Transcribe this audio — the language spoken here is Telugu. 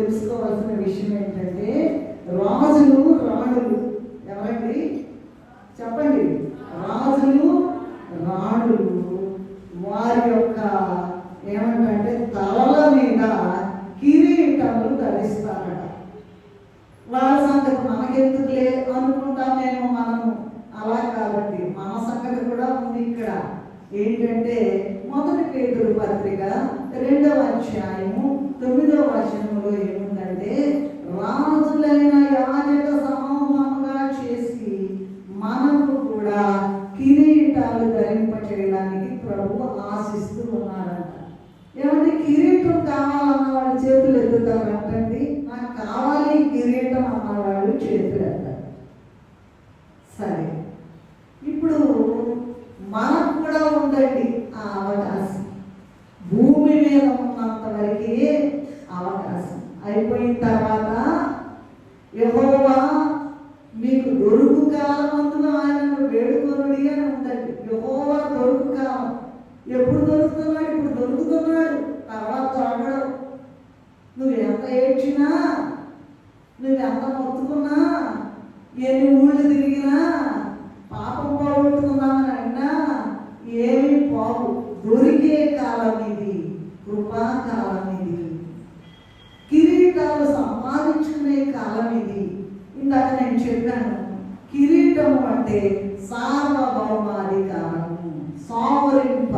తెలుసుకోవాల్సిన విషయం ఏంటంటే, రాజులు రాణులు ఎవరండి చెప్పండి? రాజులు రాణులు వారి యొక్క ఏమంటే తలల మీద కిరీటములు ధరిస్తారట. వాళ్ళ సంగతి మనకెందుకులే అనుకుంటామేమో మనము. అలా కాబట్టి మన సంగతి కూడా ఉంది ఇక్కడ. ఏంటంటే 1 పేతురు పత్రిక 2వ అధ్యాయము 9వ వచనంలో ఏముందంటే, రాజులైన యాజక సమూహముగా చేసి మనకు కూడా కిరీటాలు ధరింప చేయడానికి ప్రభు ఆశిస్తూ ఉన్నారంట. ఏమంటే కిరీటం కావాలన్న వాళ్ళు చేతులు ఎత్తుతారంటండి. నాకు కావాలి కిరీటం అన్నవాళ్ళు చేతులు ఎత్తారు. సరే, ఇప్పుడు మనకు కూడా ఉందండి ఆ అవకాశం. భూమి మీద ఉన్నంత వరకే అవకాశం. అయిపోయిన తర్వాత యెహోవా మీకు దొరుకు కాలమందున ఆయనను వేడుకొనుడి అని ఉందండి. యెహోవా దొరుకు కాలం. ఎప్పుడు దొరుకుతున్నాడు? ఇప్పుడు దొరుకుతున్నాడు, తర్వాత దొరకడు. నువ్వు ఎంత ఏడ్చినా, నువ్వు ఎంత మొత్తుకున్నా, ఎన్ని ఊళ్ళు తిరిగినా, పాపం పోగొట్టుకుందామని అన్నా ఏమి పోవు. దొరికే కాలం ఇది, కృపాకాలం ఇది, కిరీటాలు సంపాదించుకునే కాలం ఇది. ఇందాక నేను చెప్పాను, కిరీటము అంటే సార్వభౌమాధికారము, సావరింప